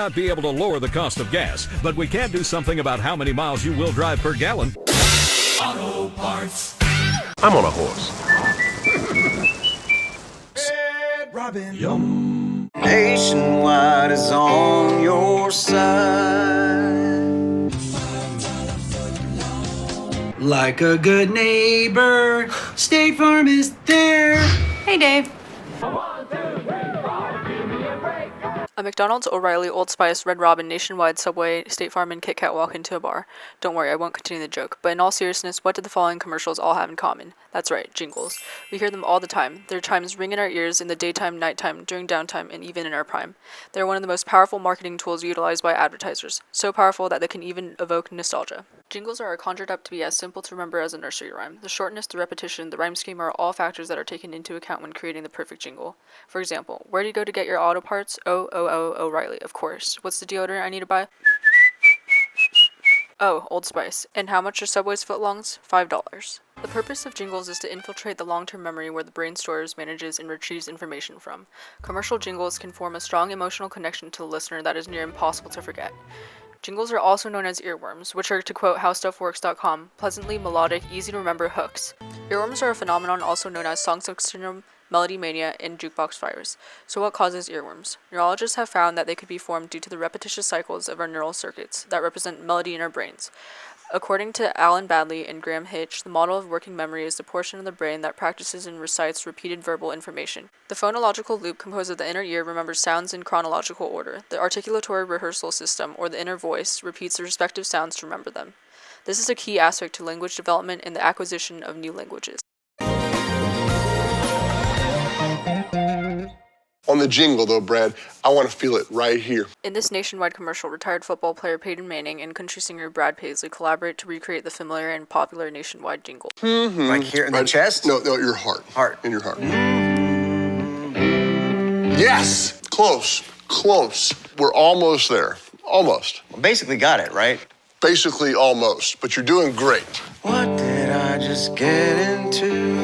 not be able to lower the cost of gas, but we can do something about how many miles you will drive per gallon. Auto Parts. I'm on a horse. Red Robin. Yum. Nationwide is on your side. Like a good neighbor, State Farm is there. Hey, Dave. A McDonald's, O'Reilly, Old Spice, Red Robin, Nationwide, Subway, State Farm, and Kit Kat walk into a bar. Don't worry, I won't continue the joke, but in all seriousness, what do the following commercials all have in common? That's right, jingles. We hear them all the time. Their chimes ring in our ears in the daytime, nighttime, during downtime, and even in our prime. They're one of the most powerful marketing tools utilized by advertisers, so powerful that they can even evoke nostalgia. Jingles are conjured up to be as simple to remember as a nursery rhyme. The shortness, the repetition, the rhyme scheme are all factors that are taken into account when creating the perfect jingle. For example, where do you go to get your auto parts? Oh, O'Reilly, of course. What's the deodorant I need to buy? Oh, Old Spice. And how much are Subway's footlongs? $5. The purpose of jingles is to infiltrate the long-term memory where the brain stores, manages, and retrieves information from. Commercial jingles can form a strong emotional connection to the listener that is near impossible to forget. Jingles are also known as earworms, which are, to quote howstuffworks.com, pleasantly melodic, easy to remember hooks. Earworms are a phenomenon also known as songsuck syndrome, melody mania, and jukebox virus. So what causes earworms? Neurologists have found that they could be formed due to the repetitious cycles of our neural circuits that represent melody in our brains. According to Alan Badley and Graham Hitch, the model of working memory is the portion of the brain that practices and recites repeated verbal information. The phonological loop composed of the inner ear remembers sounds in chronological order. The articulatory rehearsal system, or the inner voice, repeats the respective sounds to remember them. This is a key aspect to language development and the acquisition of new languages. On the jingle, though, Brad, I want to feel it right here. In this nationwide commercial, retired football player Peyton Manning and country singer Brad Paisley collaborate to recreate the familiar and popular nationwide jingle. Like here in the chest? No, your heart. Heart. In your heart. Yes! Close. We're almost there. Almost. Well, basically got it, right? Basically almost, but you're doing great. What did I just get into?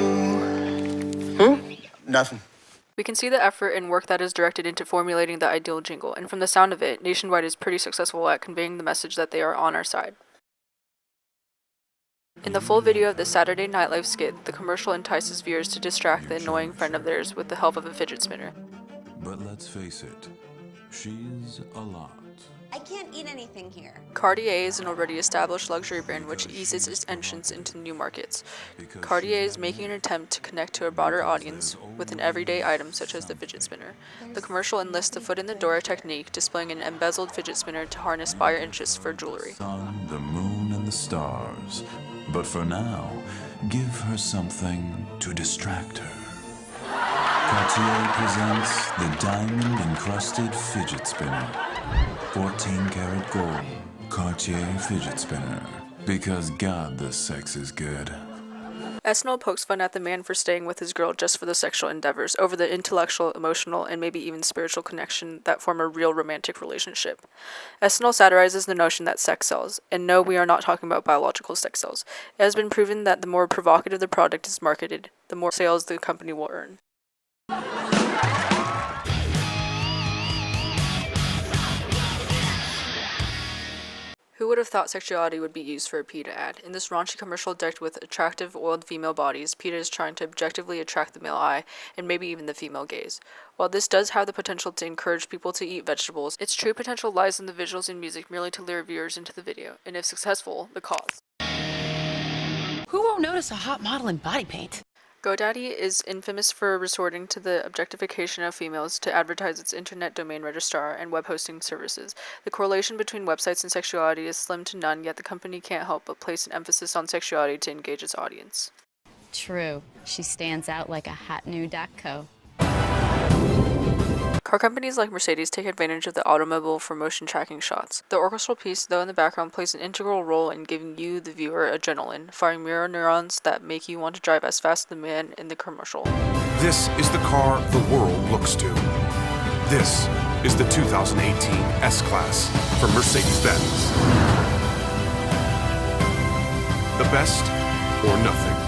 Nothing. We can see the effort and work that is directed into formulating the ideal jingle, and from the sound of it, Nationwide is pretty successful at conveying the message that they are on our side. In the full video of the Saturday Night Live skit, the commercial entices viewers to distract the annoying friend of theirs with the help of a fidget spinner. But let's face it, she's a lot. I can't eat anything here. Cartier is an already established luxury brand which eases its entrance into new markets. Cartier is making an attempt to connect to a broader audience with an everyday item such as the fidget spinner. The commercial enlists the foot-in-the-door technique, displaying an embezzled fidget spinner to harness buyer interest for jewelry. Sun, the moon, and the stars. But for now, give her something to distract her. Cartier presents the diamond-encrusted fidget spinner. 14-karat gold Cartier fidget spinner. Because God, the sex is good. SNL pokes fun at the man for staying with his girl just for the sexual endeavors, over the intellectual, emotional, and maybe even spiritual connection that form a real romantic relationship. SNL satirizes the notion that sex sells, and no, we are not talking about biological sex cells. It has been proven that the more provocative the product is marketed, the more sales the company will earn. Who would have thought sexuality would be used for a PETA ad? In this raunchy commercial decked with attractive, oiled female bodies, PETA is trying to objectively attract the male eye, and maybe even the female gaze. While this does have the potential to encourage people to eat vegetables, its true potential lies in the visuals and music merely to lure viewers into the video, and if successful, the cause. Who won't notice a hot model in body paint? GoDaddy is infamous for resorting to the objectification of females to advertise its internet domain registrar and web hosting services. The correlation between websites and sexuality is slim to none, yet the company can't help but place an emphasis on sexuality to engage its audience. True. She stands out like a hot new .co. Car companies like Mercedes take advantage of the automobile for motion tracking shots. The orchestral piece, though in the background, plays an integral role in giving you, the viewer, adrenaline, firing mirror neurons that make you want to drive as fast as the man in the commercial. This is the car the world looks to. This is the 2018 S-Class from Mercedes-Benz. The best or nothing.